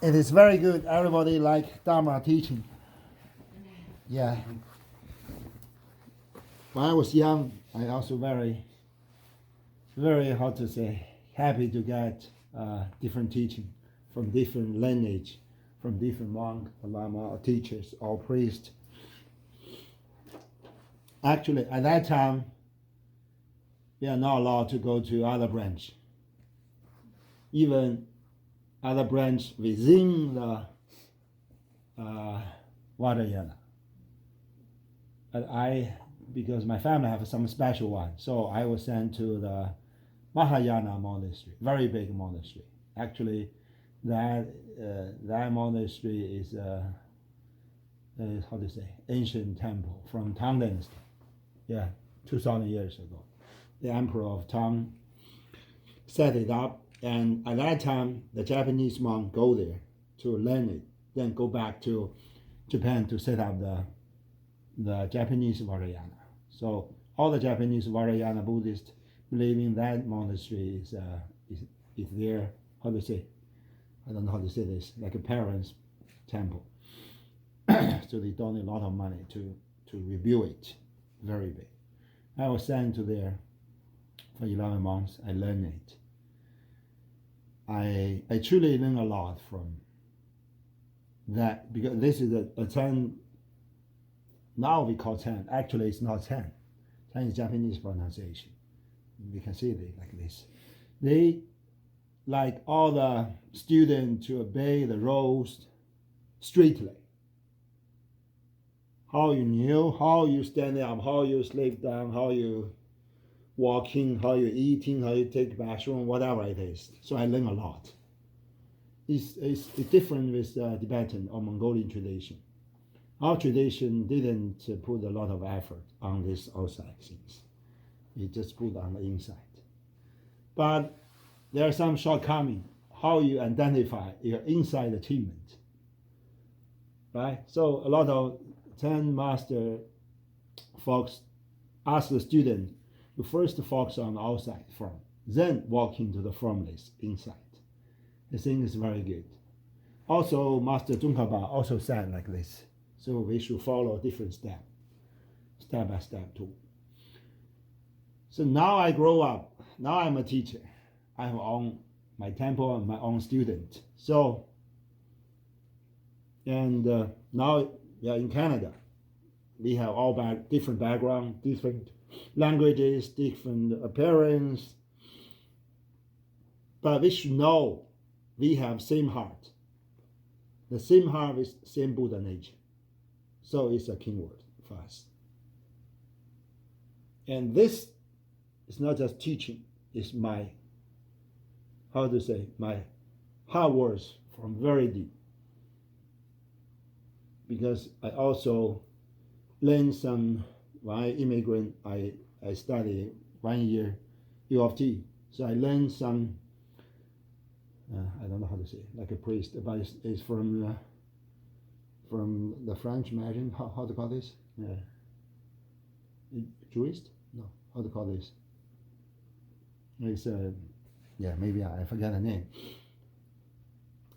It is very good. Everybody like Dharma teaching. Yeah. When I was young, I also very, how to say, happy to get different teaching from different lineage, from different monk, lama, or teachers, or priests. Actually, at that time, we are not allowed to go to other branch. Even other branch within the Vajrayana. But because my family have some special one, so I was sent to the Mahayana monastery, very big monastery. Actually, that monastery is how to say, ancient temple from Tang Dynasty. Yeah, 2,000 years ago. The Emperor of Tang set it up, and at that time, the Japanese monk go there to learn it, then go back to Japan to set up the Japanese Vajrayana. So all the Japanese Vajrayana Buddhists believe in that monastery is their, how to say, I don't know how to say this, like a parents' temple. So they donate a lot of money to rebuild it, very big. I was sent to there for 11 months. I learned it. I truly learned a lot from that, because this is a 10, now we call 10. Actually, it's not 10. 10 is Japanese pronunciation. We can see it like this. They like all the students to obey the rules strictly. How you kneel, how you stand up, how you sleep down, how you walking, how you eating, how you take bathroom, whatever it is. So I learned a lot. It's different with Tibetan or Mongolian tradition. Our tradition didn't put a lot of effort on this outside things. It just put on the inside. But there are some shortcomings. How you identify your inside achievement, right? So a lot of 10 master folks ask the student to first focus on the outside form, then walk into the formless inside. I think it's very good. Also, Master Tsongkhapa also said like this. So we should follow different step by step too. So now I grow up. Now I'm a teacher. I have own my temple and my own student. So, and now we are in Canada. We have all different background, different languages, different appearance. But we should know we have same heart. The same heart is same Buddha nature. So it's a keyword for us. And this is not just teaching, it's my, how to say, my hard words from very deep. Because I also learned some, when I immigrant, I studied 1 year U of T. So I learned some, I don't know how to say, like a priest, but it's from the French, imagine, how to call this? Jurist? No, how to call this? It's, maybe I forget the name.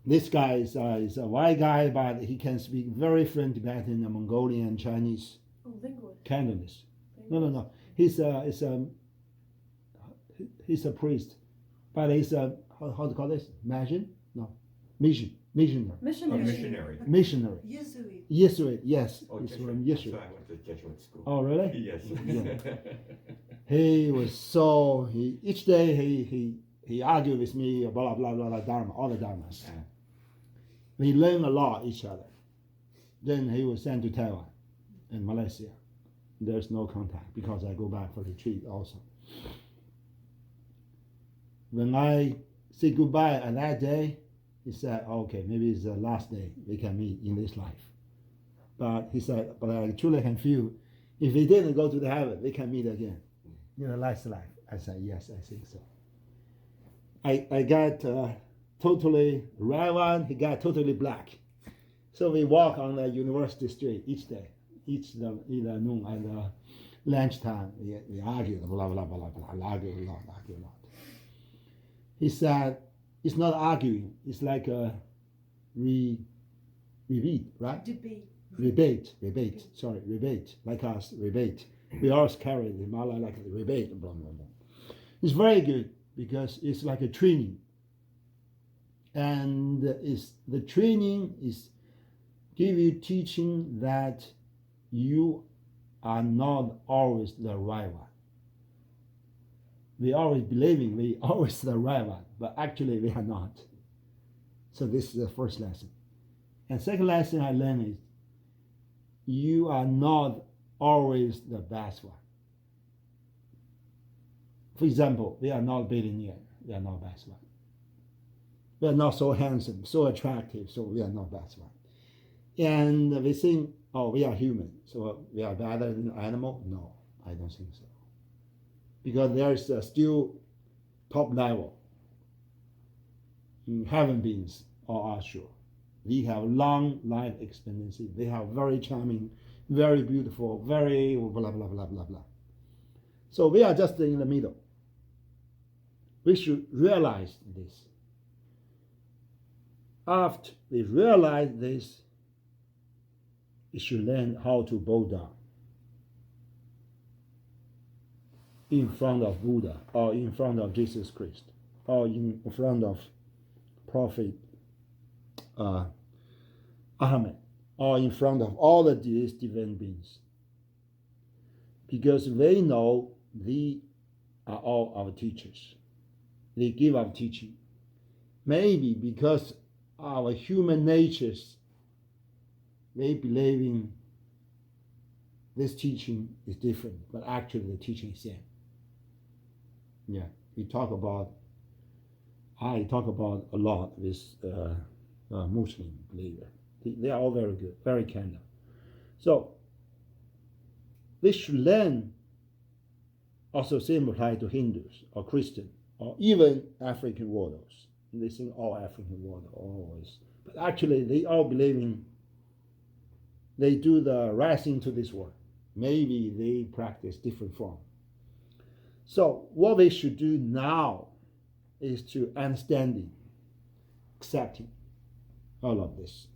This guy is a white guy, but he can speak very fluent Tibetan, Mongolian, and Chinese. Oh, linguist. Cantonese. No. He's a priest, but he's a, how to call this? Mission? No, missionary. Missionary. Jesuit. Yes. Oh, he's Jesuit. from Jesuit. So I went to Jesuit school. Oh, really? Yes. Yeah. He was so each day he argued with me blah blah blah Dharma, all the Dharmas. Yeah. We learned a lot each other. Then he was sent to Taiwan and Malaysia. There's no contact because I go back for retreat also. When I say goodbye on that day, he said, okay, maybe it's the last day we can meet in this life. But he said, but I truly can feel if we didn't go to the heaven, we can meet again in the last life. I said, yes, I think so. I got totally red one, he got totally black. So we walk on the university street each day, either noon and lunchtime. We argued, blah, blah, blah, blah, argue a lot. He said, it's not arguing, it's like repeat, right? Debate. Rebate. Sorry, rebate. Like us, rebate. We also carry the mala like the rebate. Blah, blah, blah. It's very good because it's like a training, and the training is give you teaching that you are not always the right one. We always believing we always the right one, but actually we are not. So this is the first lesson. And second lesson I learned is you are not always the best one. For example, we are not billionaire, we are not best one. We are not so handsome, so attractive, so we are not best one. And we think, oh, we are human, so we are better than animal. No, I don't think so. Because there's still top level. Heaven beings are sure. They have long life expectancy. They have very charming, very beautiful, very blah, blah, blah, blah, blah. So we are just in the middle. We should realize this. After we realize this, we should learn how to bow down in front of Buddha, or in front of Jesus Christ, or in front of Prophet Ahmed, or in front of all of these divine beings. Because they know they are all our teachers. They give our teaching. Maybe because our human natures, they believe in this teaching is different, but actually the teaching is same. Yeah, I talk about a lot with Muslim believer. They are all very good, very kind. So we should learn. Also, same apply to Hindus or Christian or even African warlords. They think all African warlords always, but actually they all believe in. They do the right thing to this world. Maybe they practice different form. So what we should do now is to understanding, accepting all of this.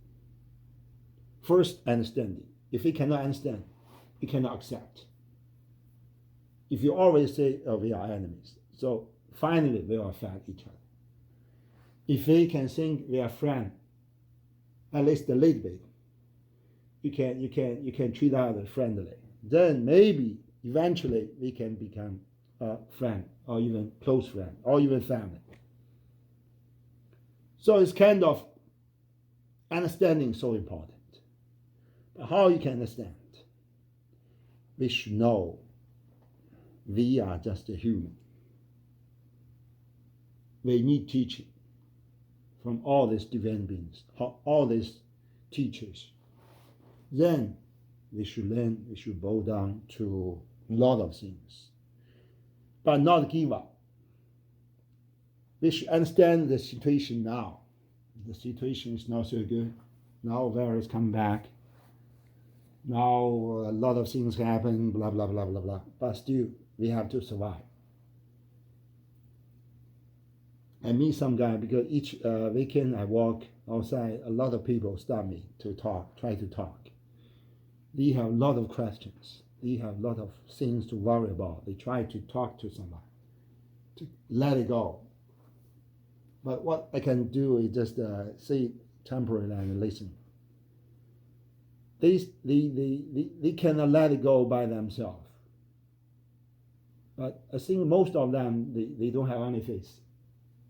First, understanding. If we cannot understand, we cannot accept. If you always say, oh, we are enemies, so finally we will fight each other. If we can think we are friends, at least a little bit, you can treat others friendly. Then maybe eventually we can become a friend, or even close friend, or even family. So it's kind of understanding so important. But how you can understand? We should know we are just a human. We need teaching from all these divine beings, all these teachers. Then we should learn, we should bow down to a lot of things, but not give up. We should understand the situation now. The situation is not so good. Now virus come back. Now a lot of things happen, blah, blah, blah, blah, blah. But still, we have to survive. I meet some guy because each weekend I walk outside, a lot of people stop me to talk, try to talk. They have a lot of questions. They have a lot of things to worry about. They try to talk to somebody, to let it go. But what I can do is just sit temporarily and listen. They cannot let it go by themselves. But I think most of them, they don't have any faith.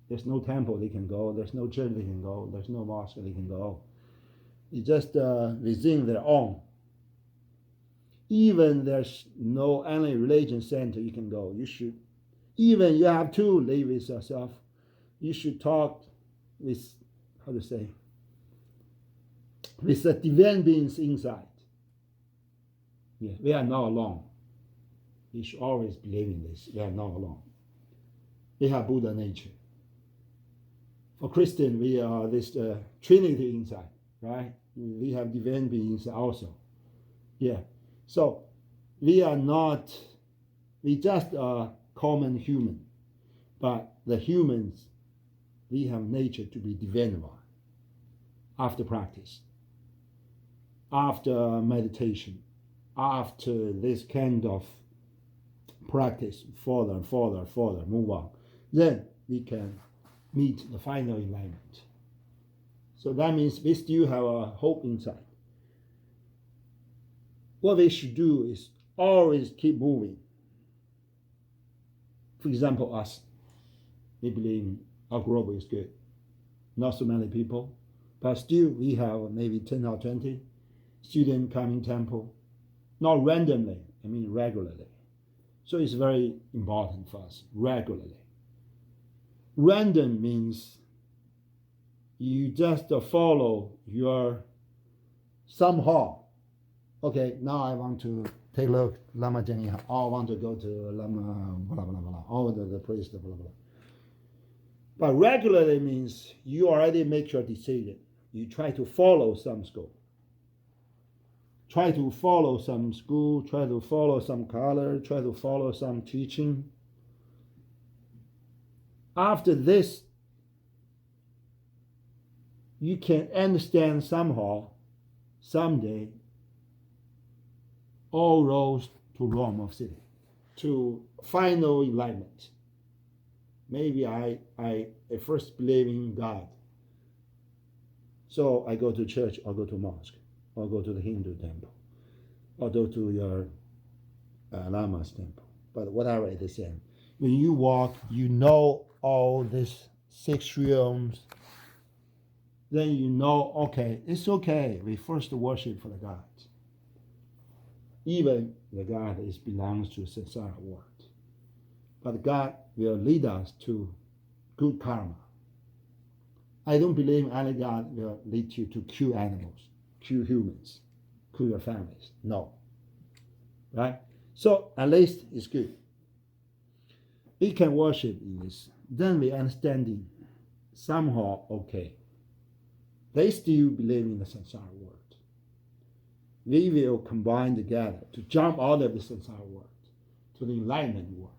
There's no temple they can go. There's no church they can go. There's no mosque they can go. They just within their own. Even there's no any religion center you can go. You should, even you have to live with yourself. You should talk with, how to say, with the divine beings inside. Yeah, we are not alone. We should always believe in this. We are not alone. We have Buddha nature. For Christian, we are this Trinity inside, right? We have divine beings also. Yeah. So we are not, we just are common human. But the humans, we have nature to be divine one. after practice, after meditation, after this kind of practice, further, move on, then we can meet the final enlightenment. So that means we still have a hope inside. What we should do is always keep moving. For example, us, we believe our group is good. Not so many people, but still we have maybe 10 or 20 students coming temple, not randomly, I mean regularly. So it's very important for us, regularly. Random means you just follow your somehow. Okay, now I want to take a look Lama Jenny, or I want to go to Lama blah blah blah, all the priest blah blah. But regularly means you already make your decision. You try to follow some school. Try to follow some school, try to follow some color, try to follow some teaching. After this, you can understand somehow, someday, all roads to Rome of City, to final enlightenment. Maybe I first believe in God. So I go to church, or go to mosque, or go to the Hindu temple, or go to your Lama's temple. But whatever it is, when you walk, you know all these 6 realms. Then you know, okay, it's okay. We first worship for the God. Even the God belongs to samsara world. But God will lead us to good karma. I don't believe any God will lead you to kill animals, kill humans, kill your families. No. Right? So at least it's good. We can worship in this. Then we understanding somehow okay. They still believe in the samsara world. We will combine together to jump out of the samsara world to the enlightenment world.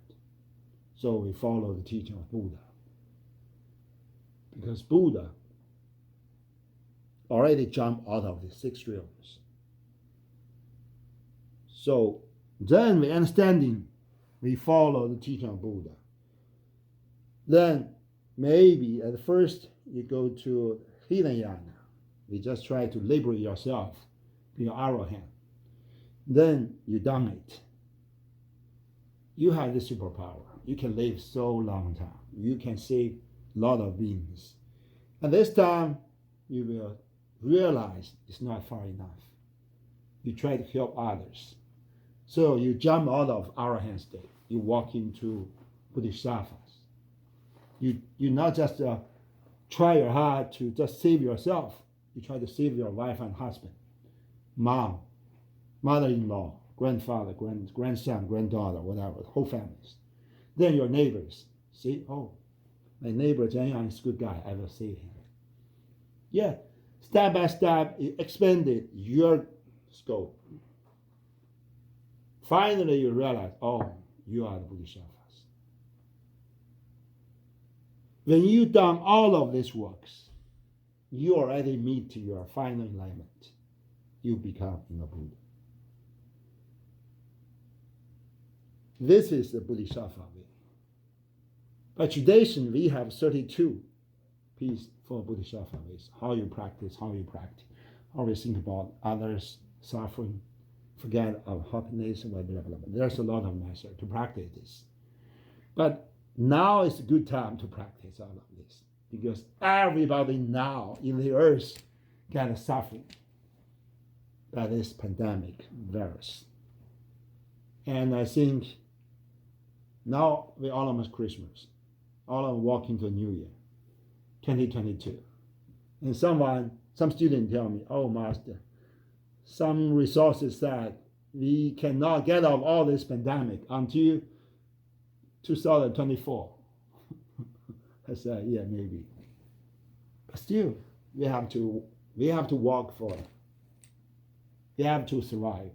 So we follow the teaching of Buddha. Because Buddha already jumped out of the 6 realms. So then we understanding, we follow the teaching of Buddha. Then maybe at first you go to Hinayana. You just try to liberate yourself with your arrow hand. Then you done it. You have the superpower. You can live so long time. You can save a lot of beings. And this time you will realize it's not far enough. You try to help others. So you jump out of arahant state. You walk into bodhisattvas. You not just try your hard to just save yourself. You try to save your wife and husband, mom, mother-in-law, grandfather, grandson, granddaughter, whatever, whole families. Then your neighbors. See, oh, my neighbor Jianyang is a good guy. I will save him. Yeah, step by step, you expanded your scope. Finally, you realize, oh, you are the bodhisattvas. When you done all of these works, you already meet your final enlightenment. You become a Buddha. This is the Bodhisattva way. By tradition, we have 32 pieces for Bodhisattva ways. How you practice, how you think about others' suffering, forget of happiness, blah, blah, blah, blah. There's a lot of methods to practice this. But now is a good time to practice all of this, because everybody now in the earth got suffering by this pandemic virus. And I think now we're almost Christmas, all of walking to New Year, 2022. And some student tell me, oh, master, some resources said we cannot get out of all this pandemic until 2024. I said, yeah, maybe. But still, we have to work for it. We have to survive.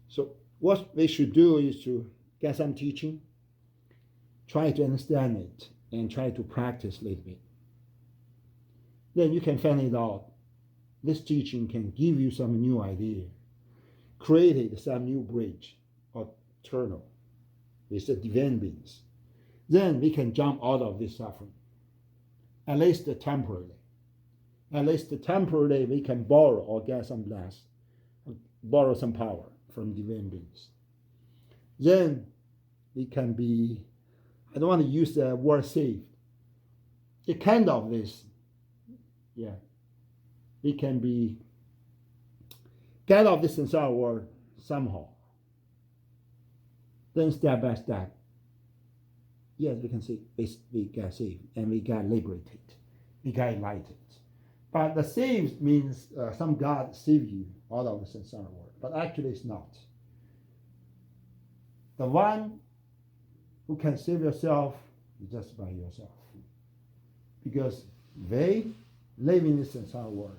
So what we should do is to get some teaching, try to understand it, and try to practice a little bit. then you can find it out. This teaching can give you some new idea, created some new bridge or tunnel with the divine beings. Then we can jump out of this suffering, at least temporarily. At least temporarily we can borrow or get some bless, borrow some power from divine beings. Then we can be, I don't want to use the word saved. It kind of this, yeah. We can be, get off this samsara world somehow. Then step by step, yes, we can see, we get saved and we get liberated. We get enlightened. But the saved means some God save you out of the samsara world. But actually it's not. The one who can save yourself is just by yourself. Because they live in the samsara world.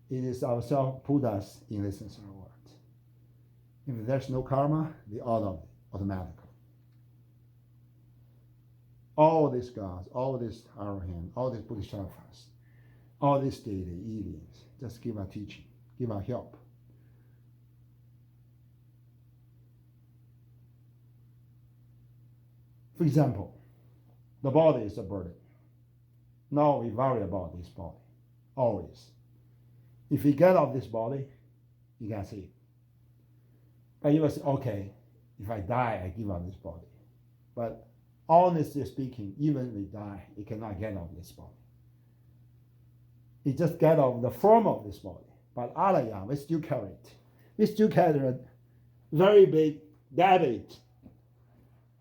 It is ourselves put us in the samsara world. If there's no karma, we out of it automatically. All these gods, all these arahants, all these bodhisattvas, all these deity, aliens, just give our teaching, give our help. For example, the body is a burden. Now we worry about this body, always. If we get off this body, you can see. But you will say, okay, if I die, I give up this body. But honestly speaking, even if we die, we cannot get off this body. We just get off the form of this body. But alaya, we still carry it. We still carry a very big debit.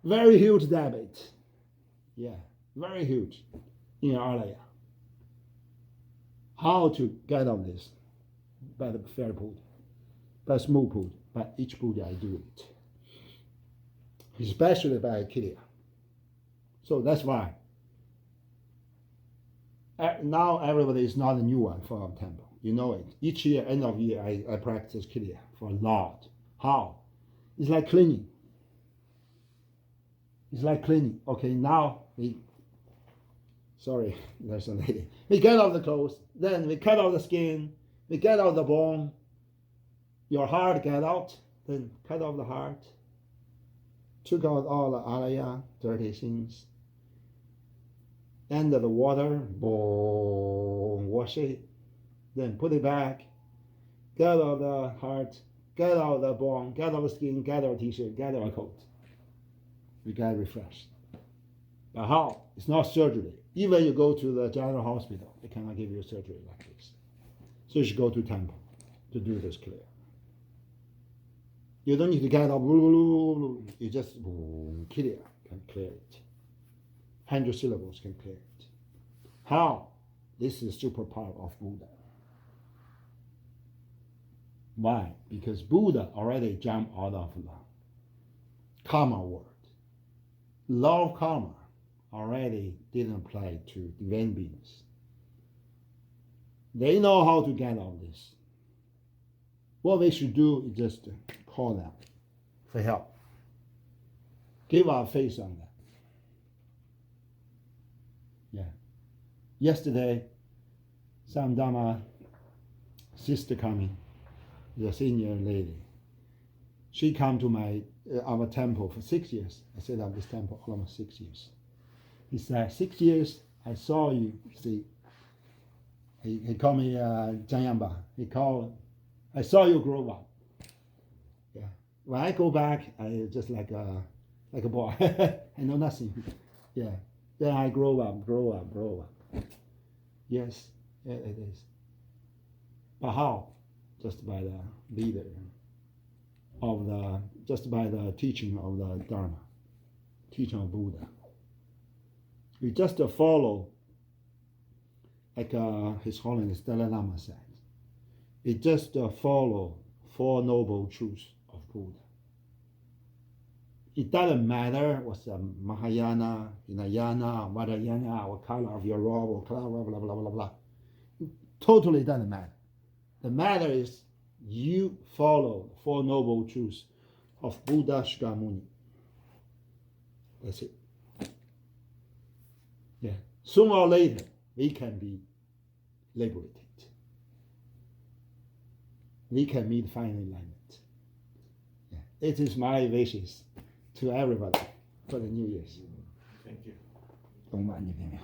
Very huge debit. Yeah, very huge in alaya. How to get off this? By the fair Buddha, by small Buddha, by each Buddha I do it. Especially by Kiliya. So that's why now everybody is not a new one for our temple. You know it. Each year, end of year, I practice Kiliya for a lot. How? It's like cleaning. It's like cleaning. Okay, now sorry, there's a lady. We get off the clothes, then we cut off the skin, we get out the bone, your heart get out, then cut off the heart, took out all the alaya, dirty things, enter the water, boom, wash it, then put it back, get out the heart, get out the bone, get out the skin, get out the t-shirt, get out the coat. We get refreshed. But how? It's not surgery. Even you go to the general hospital, they cannot give you surgery like this. So you should go to temple to do this clear. You don't need to get up, you just clear, can clear it. 100 syllables can clear it. How? This is superpower of Buddha. Why? Because Buddha already jumped out of the karma world. Law of karma already didn't apply to divine beings. They know how to get out of this. What we should do is just call them for help. Give our faith on that. Yeah. Yesterday, some Dhamma sister coming, the senior lady. She come to our temple for 6 years. I set up this temple almost 6 years. He said, 6 years, I saw you. See, he called me Jayamba. I saw you grow up. Yeah. When I go back, I just like a boy. I know nothing. Yeah. Then I grow up. Yes, it is. But how? Just by the leader just by the teaching of the Dharma, teaching of Buddha. We just follow, like His Holiness Dalai Lama said, we just follow Four Noble Truths of Buddha. It doesn't matter what's Mahayana, Hinayana, Vajrayana, what color of your robe, or blah, blah, blah, blah, blah, blah. It totally doesn't matter. The matter is you follow the Four Noble Truths of Buddha Shakyamuni. That's it. Yeah. sooner or later we can be liberated. We can meet final alignment. Yeah. It is my wishes to everybody for the New Year's. Thank you. 懂吗？你明白？